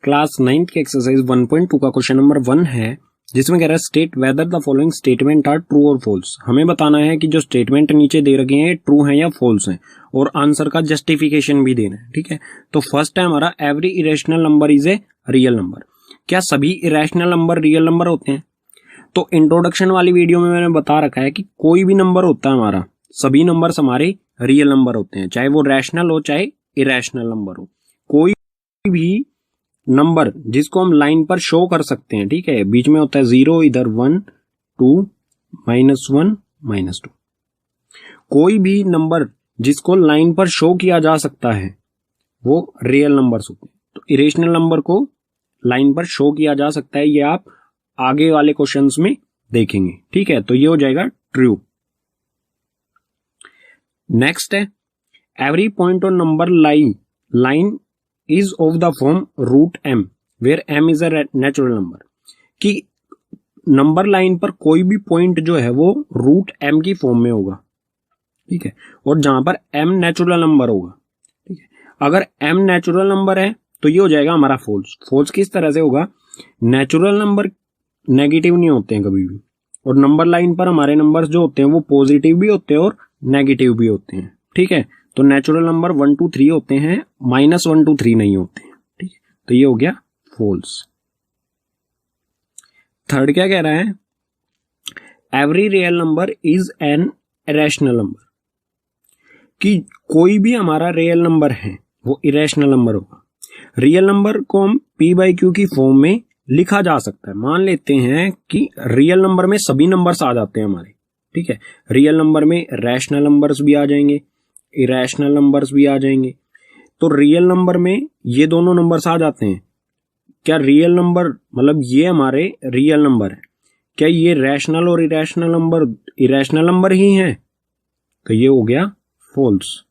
Class 9th की exercise 1.2 का question number 1 है, जिसमें कह रहा है state whether the following statement are true और फॉल्स। हमें बताना है कि जो स्टेटमेंट नीचे दे रखे हैं ट्रू हैं या फॉल्स हैं, और आंसर का जस्टिफिकेशन भी देना है। ठीक है, तो फर्स्ट है हमारा every irrational number is a real number. क्या सभी इरेशनल नंबर रियल नंबर होते हैं? तो इंट्रोडक्शन वाली वीडियो में मैंने बता रखा है कि कोई भी नंबर होता है हमारा, सभी नंबर्स हमारे रियल नंबर होते हैं, चाहे वो रैशनल हो चाहे इरेशनल नंबर हो। कोई भी नंबर जिसको हम लाइन पर शो कर सकते हैं, ठीक है, बीच में होता है 0, इधर 1 2 -1 -2। कोई भी नंबर जिसको लाइन पर शो किया जा सकता है वो रियल नंबर्स होते हैं। तो इरेशनल नंबर को लाइन पर शो किया जा सकता है, ये आप आगे वाले क्वेश्चंस में देखेंगे। ठीक है, तो ये हो जाएगा ट्रू। नेक्स्ट है every point on number line is of the form root m where m is a natural number. कि नंबर लाइन पर कोई भी पॉइंट जो है वो रूट m की फॉर्म में होगा। ठीक है, और जहां पर m नेचुरल नंबर होगा। ठीक है, अगर m नेचुरल नंबर है तो ये हो जाएगा हमारा फॉल्स। फॉल्स किस तरह से होगा? नेचुरल नंबर नेगेटिव नहीं होते हैं कभी भी, और नंबर लाइन पर हमारे नंबर्स जो होते हैं वो पॉजिटिव भी होते हैं और नेगेटिव भी होते हैं। ठीक है, तो नेचुरल नंबर 1 2 3 होते हैं, -1 2 3 नहीं होते हैं। ठीक है, तो ये हो गया फॉल्स। थर्ड क्या कह रहा है? Every real number is an irrational number. कि कोई भी हमारा रियल नंबर है वो इरेशनल नंबर होगा। रियल नंबर को हम p/q की फॉर्म में लिखा जा सकता है। मान लेते हैं कि रियल नंबर में सभी नंबर्स आ जाते हैं हमारे। ठीक है, रियल नंबर में रैशनल नंबर्स भी आ जाएंगे, इरेशनल नंबर्स भी आ जाएंगे। तो रियल नंबर में ये दोनों नंबर्स आ जाते हैं। क्या रियल नंबर मतलब ये हमारे रियल नंबर है, क्या ये रैशनल और इरेशनल नंबर ही हैं? तो ये हो गया फॉल्स।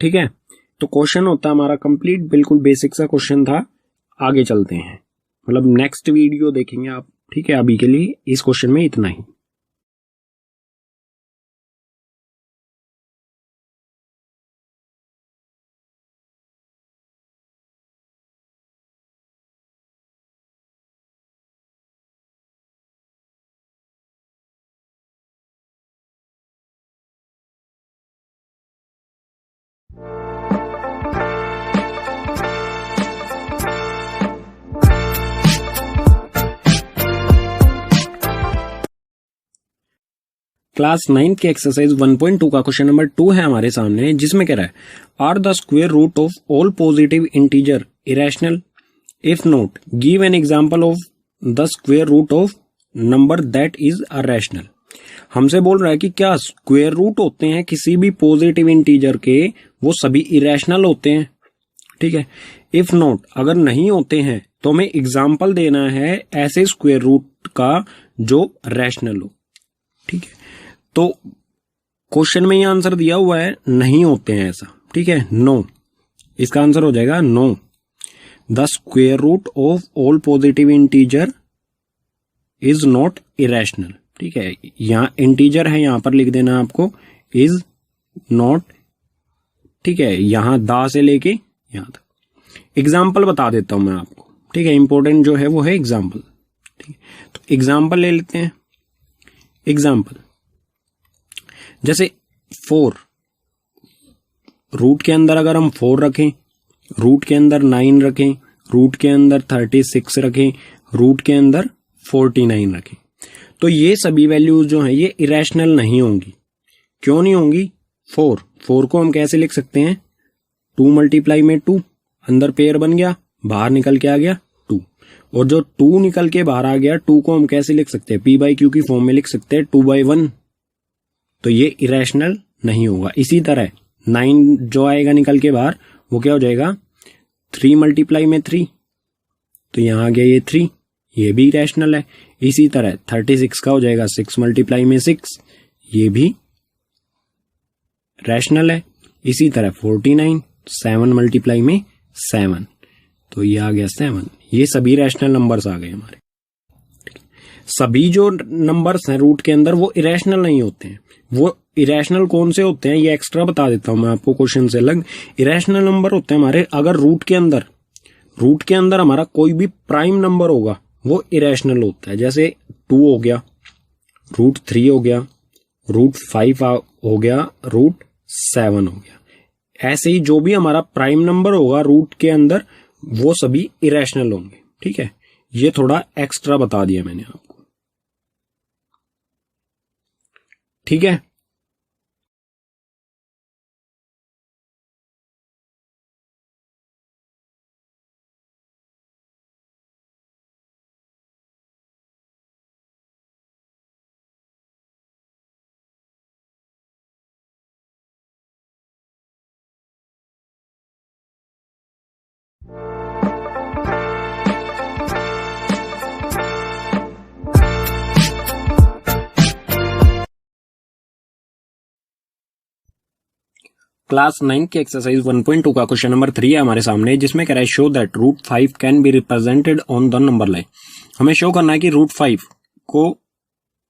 ठीक है, तो क्वेश्चन होता है हमारा कंप्लीट, बिल्कुल बेसिक सा क्वेश्चन था। आगे चलते हैं, मतलब नेक्स्ट वीडियो देखेंगे आप। ठीक है, अभी के लिए इस क्वेश्चन में इतना ही। क्लास 9 की एक्सरसाइज 1.2 का क्वेश्चन नंबर 2 है हमारे सामने, जिसमें कह रहा है are the square root of all positive integer irrational? If not give an example of the square root of number that is a rational. हमसे बोल रहा है कि क्या स्क्वायर रूट होते हैं किसी भी पॉजिटिव इंटीजर के वो सभी इरेशनल होते हैं? ठीक है, इफ नॉट अगर नहीं होते हैं तो हमें एग्जाम्पल देना है ऐसे स्क्वायर रूट का जो रैशनल हो। ठीक है, तो क्वेश्चन में ये आंसर दिया हुआ है नहीं होते हैं ऐसा। ठीक है, नो, इसका आंसर हो जाएगा no. The square root of all positive integer is not irrational. ठीक है, यहां इंटीजर है, यहां पर लिख देना आपको इज नॉट। ठीक है, यहां दा से लेके यहां तक एग्जाम्पल बता देता हूं मैं आपको। ठीक है, इंपॉर्टेंट जो है वो है एग्जाम्पल। ठीक है, तो एग्जाम्पल ले लेते हैं। एग्जाम्पल जैसे 4, रूट के अंदर अगर हम 4 रखें, रूट के अंदर 9 रखें, रूट के अंदर 36 रखें, रूट के अंदर 49 रखें, तो ये सभी वैल्यूज जो हैं ये इरेशनल नहीं होंगी। क्यों नहीं होंगी? 4 को हम कैसे लिख सकते हैं? 2 × 2, अंदर पेयर बन गया, बाहर निकल के आ गया 2, और जो 2 निकल के बाहर आ गया 2 को हम कैसे लिख सकते हैं? p/q की फॉर्म में लिख सकते हैं 2/1। तो ये इरेशनल नहीं होगा। इसी तरह 9 जो आएगा निकल के बाहर वो क्या हो जाएगा? 3 × 3, तो यहां आ गया ये 3, ये भी इरेशनल है। इसी तरह 36 का हो जाएगा 6 × 6, ये भी रैशनल है। इसी तरह 49 7 × 7, तो ये आ गया 7। ये सभी रैशनल नंबर्स आ गए हमारे। सभी जो नंबर्स हैं रूट के अंदर वो इरेशनल नहीं होते हैं। वो इरेशनल कौन से होते हैं ये एक्स्ट्रा बता देता हूं मैं आपको क्वेश्चन से अलग। इरेशनल नंबर होते हैं हमारे अगर रूट के अंदर हमारा कोई भी प्राइम नंबर होगा वो इरेशनल होता है। जैसे 2 हो गया, √3 हो गया, √5 हो गया, √7 हो गया। ऐसे ही जो भी हमारा प्राइम नंबर होगा रूट के अंदर वो सभी इरेशनल होंगे। ठीक है, ये थोड़ा एक्स्ट्रा बता दिया मैंने आपको। ठीक है, क्लास 9 के एक्सरसाइज 1.2 का क्वेश्चन नंबर 3 है हमारे सामने, जिसमें कह रहा है show that √5 can be represented on the number line. हमें शो करना है कि √5 को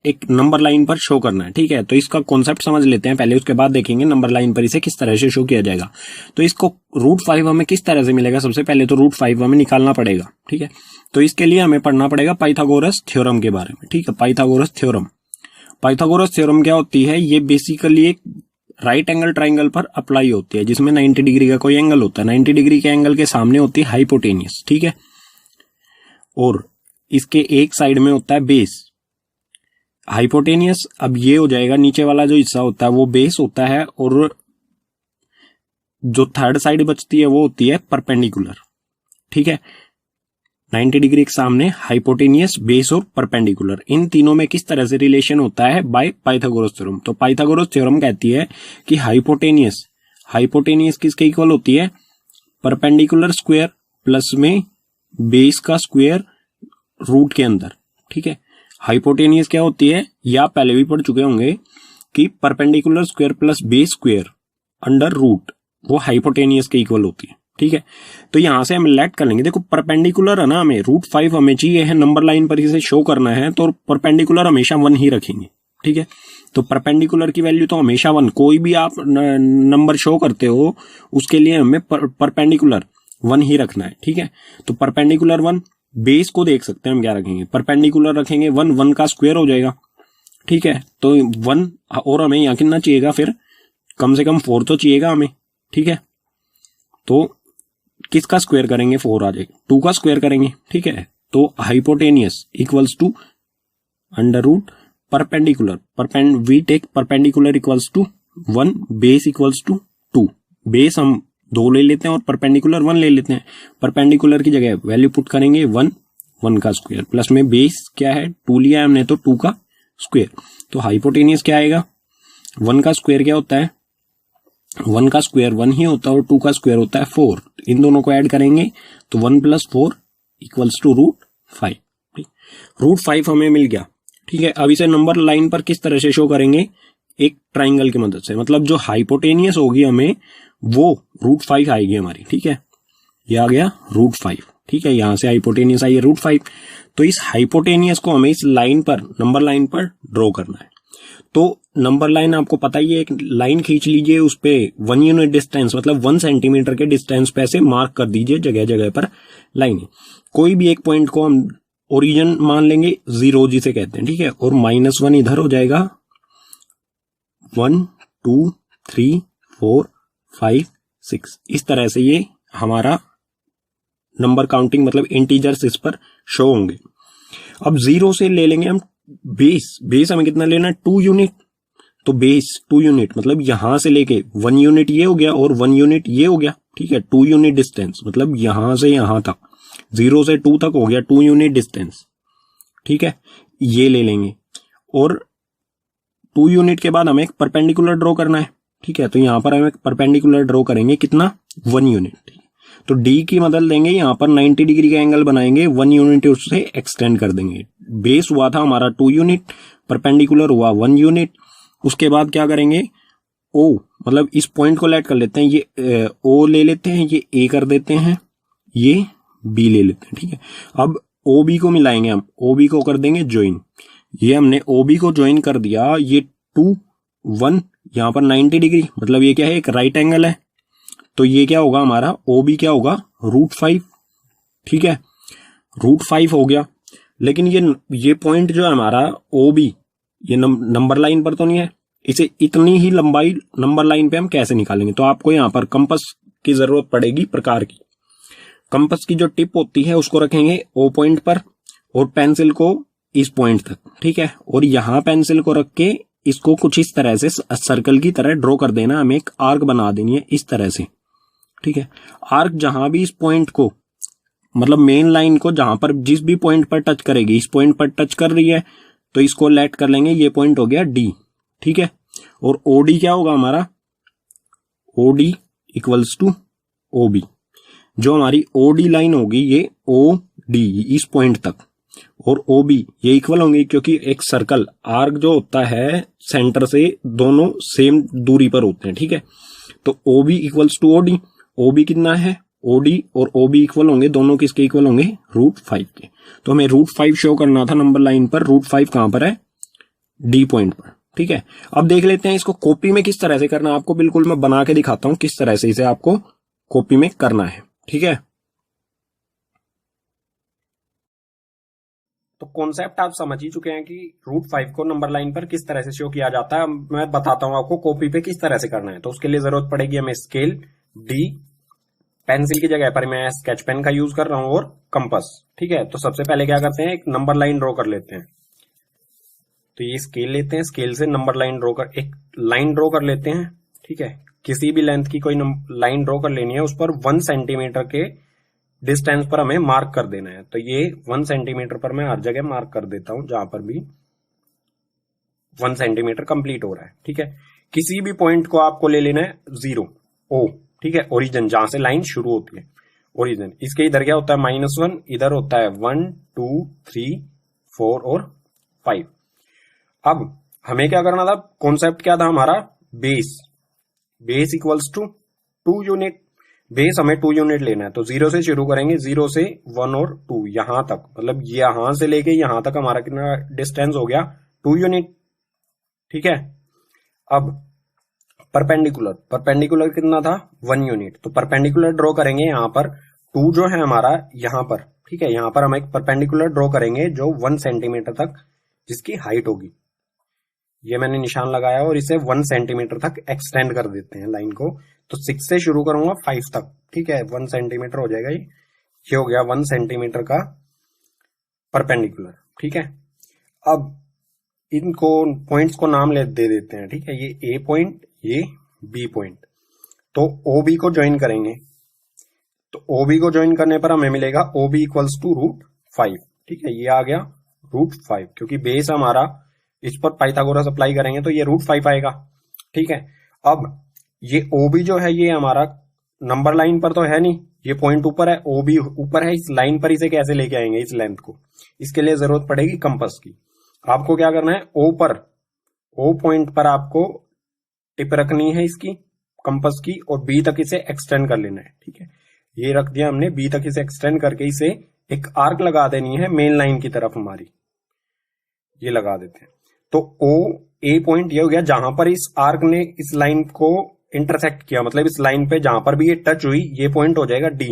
एक नंबर लाइन पर शो करना है। ठीक है, तो इसका कॉन्सेप्ट समझ लेते हैं पहले, उसके बाद देखेंगे नंबर लाइन पर इसे किस तरह से शो किया जाएगा। तो इसको √5 हमें किस तरह से मिलेगा, सबसे पहले तो √5 हमें निकालना पड़ेगा। ठीक है, तो इसके लिए हमें पढ़ना पड़ेगा पाइथागोरस थ्योरम के बारे में। ठीक है, पाइथागोरस थ्योरम क्या होती है, ये बेसिकली एक राइट एंगल ट्राइंगल पर अप्लाई होती है, जिसमें 90 डिग्री का कोई एंगल होता है। 90 डिग्री के एंगल के सामने होती है हाइपोटेनियस। ठीक है, और इसके एक साइड में होता है बेस। हाइपोटेनियस अब ये हो जाएगा, नीचे वाला जो हिस्सा होता है वो बेस होता है, और जो थर्ड साइड बचती है वो होती है परपेंडिकुलर। ठीक है, 90 डिग्री के सामने हाइपोटेनियस, बेस और परपेंडिकुलर, इन तीनों में किस तरह से रिलेशन होता है, बाय पाइथागोरस थ्योरम। तो पाइथागोरस थ्योरम कहती है कि हाइपोटेनियस किसके इक्वल होती है, परपेंडिकुलर स्क्वायर प्लस में बेस का स्क्वायर रूट के अंदर। ठीक है, हाइपोटेनियस क्या होती है, या पहले भी पढ़ चुके होंगे कि perpendicular square plus base square under root, वो हाइपोटेनियस के इक्वल होती है। ठीक है, तो यहां से हम लेट कर लेंगे। देखो परपेंडिकुलर है ना, हमें √5 हमें चाहिए है नंबर लाइन पर इसे शो करना है, तो परपेंडिकुलर हमेशा 1 ही रखेंगे। ठीक है, तो परपेंडिकुलर की वैल्यू तो हमेशा 1, कोई भी आप नंबर शो करते हो उसके लिए हमें परपेंडिकुलर 1 ही रखना है। ठीक है, तो परपेंडिकुलर 1, बेस को देख सकते हैं हम क्या रखेंगे, परपेंडिकुलर रखेंगे 1 का स्क्वायर हो जाएगा। ठीक है, तो 1 और हमें यहां कितना चाहिएगा, फिर कम से कम 4 तो चाहिएगा हमें। ठीक है, तो किसका स्क्वायर करेंगे, 4 आ जाएगा, 2 का स्क्वायर करेंगे। ठीक है, तो hypotenuse equals to under root perpendicular, we take perpendicular equals to 1, base equals to 2। Base हम 2 ले लेते हैं और परपेंडिकुलर 1 ले लेते हैं। परपेंडिकुलर की जगह वैल्यू पुट करेंगे 1 का स्क्वायर, प्लस में बेस क्या है 2 लिया है हमने, तो 2 का स्क्वायर। तो हाइपोटेनियस क्या आएगा, 1 का स्क्वायर क्या होता है, 1 का स्क्वायर 1 ही होता है, और 2 का स्क्वायर होता है 4। इन दोनों को ऐड करेंगे तो 1 + 4 इक्वल्स टू √5। √5 हमें मिल गया। ठीक है, अब इसे नंबर लाइन पर किस तरह से शो करेंगे, एक ट्राइंगल की मदद से, मतलब जो हाइपोटेनियस होगी हमें वो √5 आएगी हमारी। ठीक है, ये आ गया √5। ठीक है, यहां से हाइपोटेनियस आई है √5। तो इस हाइपोटेनियस को हमें इस लाइन पर, नंबर लाइन पर ड्रॉ करना है। तो नंबर लाइन आपको पता ही है, एक लाइन खींच लीजिए, उस पे 1 यूनिट डिस्टेंस मतलब 1 सेंटीमीटर के डिस्टेंस पे ऐसे मार्क कर दीजिए जगह जगह पर लाइन। कोई भी एक पॉइंट को हम ओरिजिन मान लेंगे, 0 जिसे कहते हैं। ठीक है, और -1 इधर हो जाएगा, 1 2 3 4 5 6, इस तरह से ये हमारा नंबर काउंटिंग मतलब इंटीजर्स इस पर शो होंगे। अब 0 से ले लेंगे हम बेस हमें कितना लेना है, 2 यूनिट। तो बेस 2 यूनिट मतलब यहां से लेके 1 यूनिट ये हो गया और 1 यूनिट ये हो गया। ठीक है, 2 यूनिट डिस्टेंस मतलब यहां से यहां तक, 0 से 2 तक हो गया 2 यूनिट डिस्टेंस। ठीक है, ये ले लेंगे, और 2 यूनिट के बाद हमें एक परपेंडिकुलर ड्रॉ करना है। ठीक है, तो यहां पर हम एक परपेंडिकुलर ड्रॉ करेंगे, कितना, 1 यूनिट। तो डी की मदद लेंगे, यहां पर 90 डिग्री का एंगल बनाएंगे, 1 यूनिट उससे एक्सटेंड कर देंगे। बेस हुआ था हमारा 2 यूनिट, परपेंडिकुलर हुआ 1 यूनिट। उसके बाद क्या करेंगे, ओ मतलब इस पॉइंट को लेट कर लेते हैं, ये ओ ले लेते हैं, ये ए कर देते हैं, ये बी ले लेते हैं। ठीक है, अब OB को मिलाएंगे, हम OB को कर देंगे ज्वाइन। ये हमने OB को ज्वाइन कर दिया, ये 2 1 यहां पर 90 डिग्री, मतलब ये क्या है, एक राइट एंगल है। तो ये क्या होगा हमारा OB क्या होगा, √5। ठीक है, √5 हो गया। लेकिन ये पॉइंट जो है हमारा OB, ये नंबर लाइन पर तो नहीं है, इसे इतनी ही लंबाई नंबर लाइन पे हम कैसे निकालेंगे? तो आपको यहां पर कंपास की जरूरत पड़ेगी, प्रकार की। कंपास की जो टिप होती है उसको रखेंगे O पॉइंट पर और पेंसिल को इस पॉइंट तक। ठीक है, और यहां पेंसिल को रख के इसको कुछ इस तरह से सर्कल की तरह ड्रॉ कर देना, हमें एक आर्क बना देनी है इस तरह से। ठीक है, आर्क जहां भी इस पॉइंट को, मतलब मेन लाइन को जहां पर जिस भी पॉइंट पर टच करेगी, इस पॉइंट पर टच कर रही है तो इसको लेट कर लेंगे, ये पॉइंट हो गया D। ठीक है, और OD क्या होगा हमारा, OD इक्वल्स टू OB। जो हमारी OD लाइन होगी ये OD इस पॉइंट तक, और OB ये इक्वल होंगे, क्योंकि एक सर्कल आर्क जो होता है सेंटर से दोनों सेम दूरी पर होते हैं। ठीक है, तो OB equals to OD। OB कितना है, OD और OB इक्वल होंगे, दोनों किसके इक्वल होंगे, √5 के। तो हमें √5 शो करना था नंबर लाइन पर, √5 कहां पर है, D पॉइंट पर। ठीक है, अब देख लेते हैं इसको कॉपी में किस तरह से करना है आपको। बिल्कुल मैं बना के दिखाता हूं किस तरह से इसे आपको कॉपी में करना है। ठीक है, तो कॉन्सेप्ट आप समझ ही चुके हैं कि √5 को नंबर लाइन पर किस तरह से शो किया जाता है। मैं बताता हूं आपको कॉपी पे किस तरह से करना है। तो उसके लिए जरूरत पड़ेगी हमें स्केल, D, पेंसिल की जगह पर मैं स्केच पेन का यूज कर रहा हूं, और कंपास। ठीक है, तो सबसे पहले क्या करते हैं, एक नंबर लाइन ड्रॉ कर लेते हैं। तो ये स्केल लेते हैं, स्केल से नंबर लाइन ड्रॉ कर, एक लाइन ड्रॉ कर लेते हैं। ठीक है, किसी भी लेंथ की कोई लाइन ड्रॉ कर लेनी है, उस पर 1 सेंटीमीटर के डिस्टेंस पर हमें मार्क कर देना है। तो ये 1 सेंटीमीटर पर मैं हर जगह मार्क कर देता हूं, जहां पर भी 1 सेंटीमीटर कंप्लीट हो रहा है। ठीक है, किसी भी पॉइंट को आपको ले लेना है 0 O। ठीक है, ओरिजिन जहां से लाइन शुरू होती है, ओरिजिन। इसके इधर क्या होता है, -1, इधर होता है 1 2 3 4 और 5। अब हमें क्या करना था, कॉन्सेप्ट क्या था हमारा, base equals to 2 unit. Base हमें 2 यूनिट लेना है, तो 0 से शुरू करेंगे, 0 से 1 और 2 यहां तक, मतलब यहां से लेके यहां तक हमारा कितना डिस्टेंस हो गया, 2 यूनिट। ठीक है, अब परपेंडिकुलर कितना था, 1 यूनिट। तो परपेंडिकुलर ड्रॉ करेंगे यहां पर, 2 जो है हमारा यहां पर। ठीक है, यहां पर हम एक परपेंडिकुलर ड्रॉ करेंगे जो 1 सेंटीमीटर तक जिसकी हाइट होगी। ये मैंने निशान लगाया और इसे 1 सेंटीमीटर तक एक्सटेंड कर देते हैं लाइन को। तो 6 से शुरू करूंगा 5 तक। ठीक है, 1 सेंटीमीटर हो जाएगा ये हो गया 1 सेंटीमीटर का परपेंडिकुलर। ठीक है, अब इनको पॉइंट्स को नाम दे देते हैं। ठीक है, ये A पॉइंट, ये B पॉइंट। तो OB को ज्वाइन करेंगे, तो OB को ज्वाइन करने पर हमें मिलेगा OB इक्वल्स टू √5। ठीक है, ये आ गया √5, क्योंकि बेस हमारा, इस पर पाइथागोरस अप्लाई करेंगे तो ये √5 आएगा। ठीक है, अब ये OB जो है ये हमारा नंबर लाइन पर तो है नहीं, ये पॉइंट ऊपर है, OB ऊपर है, इस लाइन पर इसे कैसे लेके आएंगे इस लेंथ को, इसके लिए जरूरत पड़ेगी कंपास की। आपको क्या करना है, O पॉइंट पर आपको टिप रखनी है इसकी कंपास की, और B तक इसे एक्सटेंड कर लेना है। ठीक है, ये रख दिया हमने, B तक इसे एक्सटेंड करके इसे एक आर्क लगा देनी है मेन लाइन की तरफ हमारी, ये लगा देते हैं। तो A पॉइंट ये हो गया जहां पर इस आर्क ने इस लाइन को इंटरसेक्ट किया, मतलब इस लाइन पे जहां पर भी ये टच हुई, ये पॉइंट हो जाएगा D।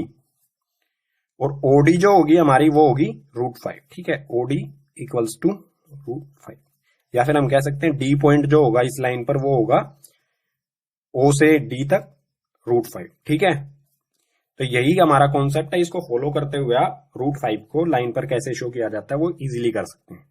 और OD जो होगी हमारी वो होगी √5। ठीक है, OD इक्वल्स टू √5, या फिर हम कह सकते हैं D पॉइंट जो होगा इस लाइन पर वो होगा O से D तक √5। ठीक है, तो यही हमारा कॉन्सेप्ट है, इसको फॉलो करते हुए आप √5 को लाइन पर कैसे शो किया जाता है वो इजीली कर सकते हैं।